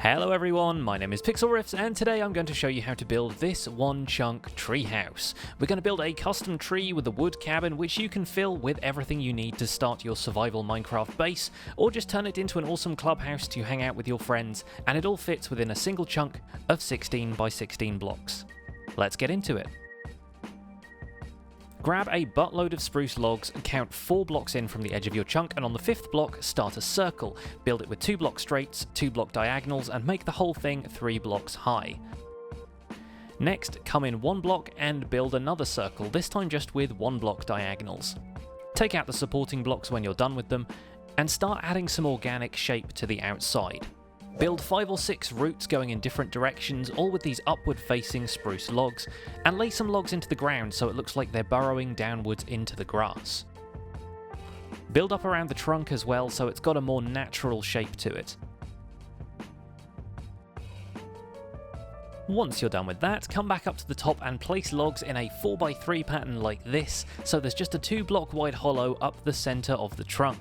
Hello everyone, my name is Pixlriffs and today I'm going to show you how to build this one chunk treehouse. We're going to build a custom tree with a wood cabin which you can fill with everything you need to start your survival Minecraft base, or just turn it into an awesome clubhouse to hang out with your friends, and it all fits within a single chunk of 16 by 16 blocks. Let's get into it. Grab a buttload of spruce logs and count 4 blocks in from the edge of your chunk, and on the 5th block start a circle. Build it with 2 block straights, 2 block diagonals, and make the whole thing 3 blocks high. Next, come in 1 block and build another circle, this time just with 1 block diagonals. Take out the supporting blocks when you're done with them, and start adding some organic shape to the outside. Build 5 or 6 roots going in different directions, all with these upward facing spruce logs, and lay some logs into the ground so it looks like they're burrowing downwards into the grass. Build up around the trunk as well so it's got a more natural shape to it. Once you're done with that, come back up to the top and place logs in a 4x3 pattern like this, so there's just a 2 block wide hollow up the centre of the trunk.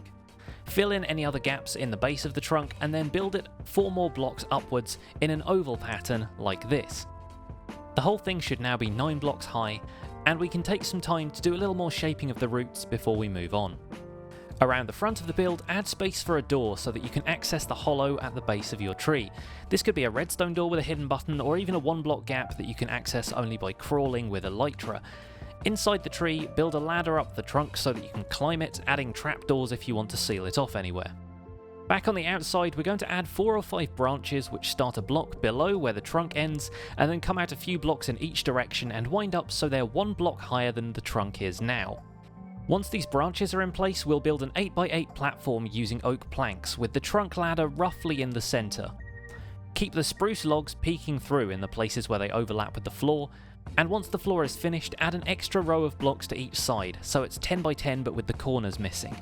Fill in any other gaps in the base of the trunk and then build it 4 more blocks upwards in an oval pattern like this. The whole thing should now be 9 blocks high, and we can take some time to do a little more shaping of the roots before we move on. Around the front of the build, add space for a door so that you can access the hollow at the base of your tree. This could be a redstone door with a hidden button, or even a 1 block gap that you can access only by crawling with elytra. Inside the tree, build a ladder up the trunk so that you can climb it, adding trapdoors if you want to seal it off anywhere. Back on the outside, we're going to add 4 or 5 branches which start a block below where the trunk ends, and then come out a few blocks in each direction and wind up so they're 1 block higher than the trunk is now. Once these branches are in place, we'll build an 8x8 platform using oak planks, with the trunk ladder roughly in the centre. Keep the spruce logs peeking through in the places where they overlap with the floor, and once the floor is finished, add an extra row of blocks to each side, so it's 10x10 but with the corners missing.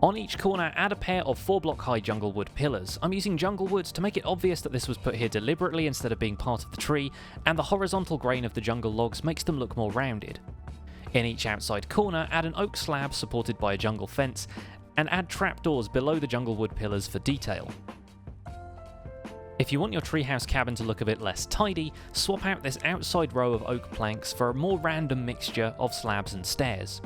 On each corner, add a pair of 4 block high jungle wood pillars. I'm using jungle wood to make it obvious that this was put here deliberately instead of being part of the tree, and the horizontal grain of the jungle logs makes them look more rounded. In each outside corner, add an oak slab supported by a jungle fence, and add trapdoors below the jungle wood pillars for detail. If you want your treehouse cabin to look a bit less tidy, swap out this outside row of oak planks for a more random mixture of slabs and stairs.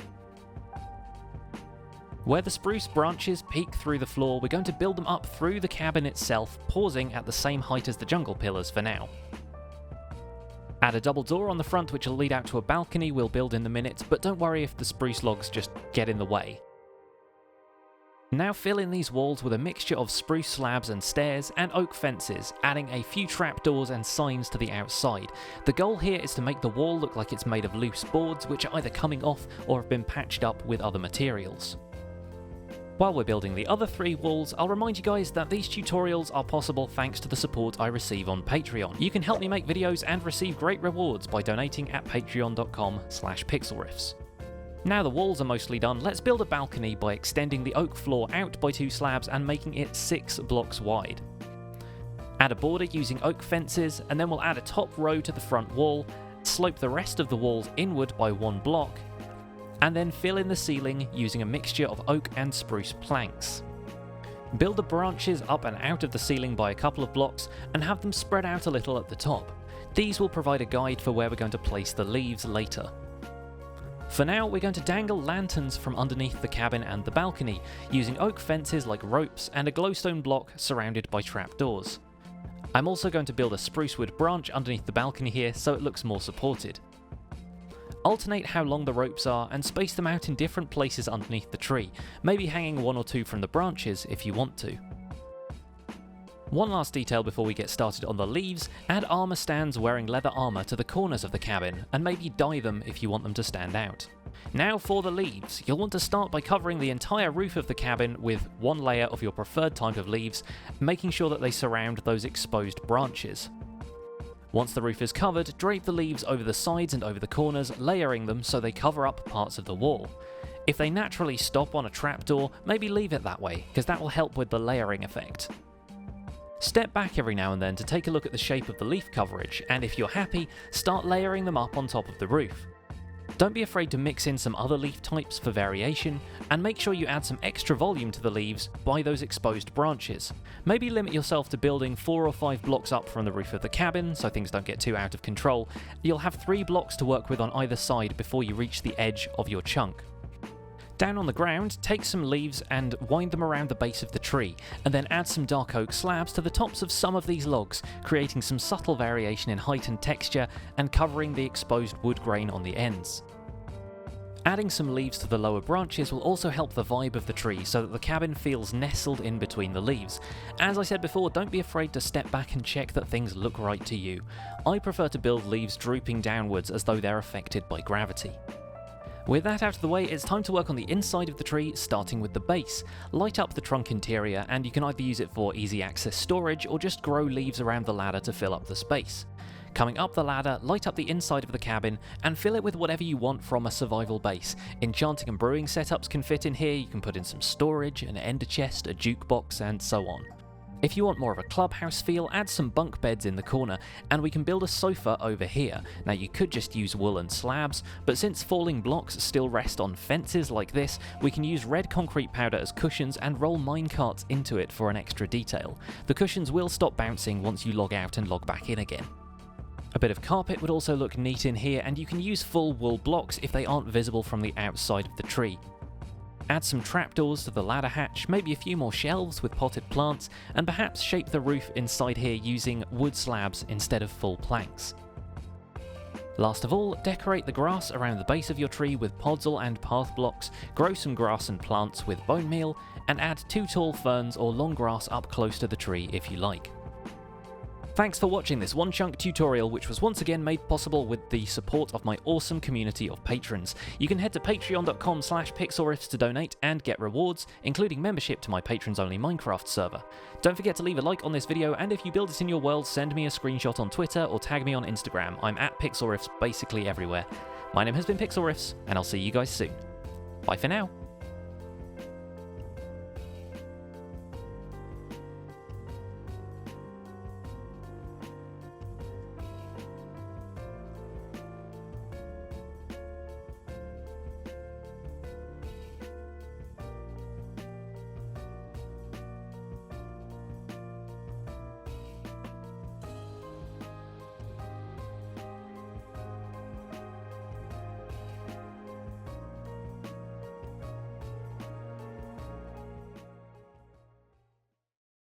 Where the spruce branches peek through the floor, we're going to build them up through the cabin itself, pausing at the same height as the jungle pillars for now. Add a double door on the front which will lead out to a balcony we'll build in a minute, but don't worry if the spruce logs just get in the way. Now fill in these walls with a mixture of spruce slabs and stairs and oak fences, adding a few trapdoors and signs to the outside. The goal here is to make the wall look like it's made of loose boards which are either coming off or have been patched up with other materials. While we're building the other 3 walls, I'll remind you guys that these tutorials are possible thanks to the support I receive on Patreon. You can help me make videos and receive great rewards by donating at patreon.com/pixlriffs. Now the walls are mostly done, let's build a balcony by extending the oak floor out by 2 slabs and making it 6 blocks wide. Add a border using oak fences, and then we'll add a top row to the front wall, slope the rest of the walls inward by 1 block, and then fill in the ceiling using a mixture of oak and spruce planks. Build the branches up and out of the ceiling by a couple of blocks and have them spread out a little at the top. These will provide a guide for where we're going to place the leaves later. For now, we're going to dangle lanterns from underneath the cabin and the balcony, using oak fences like ropes and a glowstone block surrounded by trapdoors. I'm also going to build a spruce wood branch underneath the balcony here so it looks more supported. Alternate how long the ropes are and space them out in different places underneath the tree, maybe hanging 1 or 2 from the branches if you want to. One last detail before we get started on the leaves, add armor stands wearing leather armor to the corners of the cabin, and maybe dye them if you want them to stand out. Now for the leaves, you'll want to start by covering the entire roof of the cabin with 1 layer of your preferred type of leaves, making sure that they surround those exposed branches. Once the roof is covered, drape the leaves over the sides and over the corners, layering them so they cover up parts of the wall. If they naturally stop on a trapdoor, maybe leave it that way, because that will help with the layering effect. Step back every now and then to take a look at the shape of the leaf coverage, and if you're happy, start layering them up on top of the roof. Don't be afraid to mix in some other leaf types for variation, and make sure you add some extra volume to the leaves by those exposed branches. Maybe limit yourself to building 4 or 5 blocks up from the roof of the cabin so things don't get too out of control. You'll have 3 blocks to work with on either side before you reach the edge of your chunk. Down on the ground, take some leaves and wind them around the base of the tree, and then add some dark oak slabs to the tops of some of these logs, creating some subtle variation in height and texture and covering the exposed wood grain on the ends. Adding some leaves to the lower branches will also help the vibe of the tree so that the cabin feels nestled in between the leaves. As I said before, don't be afraid to step back and check that things look right to you. I prefer to build leaves drooping downwards as though they're affected by gravity. With that out of the way, it's time to work on the inside of the tree, starting with the base. Light up the trunk interior, and you can either use it for easy access storage or just grow leaves around the ladder to fill up the space. Coming up the ladder, light up the inside of the cabin and fill it with whatever you want from a survival base. Enchanting and brewing setups can fit in here. You can put in some storage, an ender chest, a jukebox, and so on. If you want more of a clubhouse feel, add some bunk beds in the corner, and we can build a sofa over here. Now you could just use woolen slabs, but since falling blocks still rest on fences like this, we can use red concrete powder as cushions and roll minecarts into it for an extra detail. The cushions will stop bouncing once you log out and log back in again. A bit of carpet would also look neat in here, and you can use full wool blocks if they aren't visible from the outside of the tree. Add some trapdoors to the ladder hatch, maybe a few more shelves with potted plants, and perhaps shape the roof inside here using wood slabs instead of full planks. Last of all, decorate the grass around the base of your tree with podzol and path blocks, grow some grass and plants with bone meal, and add 2 tall ferns or long grass up close to the tree if you like. Thanks for watching this one chunk tutorial, which was once again made possible with the support of my awesome community of patrons. You can head to patreon.com/Pixlriffs to donate and get rewards, including membership to my patrons only Minecraft server. Don't forget to leave a like on this video, and if you build it in your world, send me a screenshot on Twitter or tag me on Instagram. I'm at Pixlriffs basically everywhere. My name has been Pixlriffs, and I'll see you guys soon. Bye for now.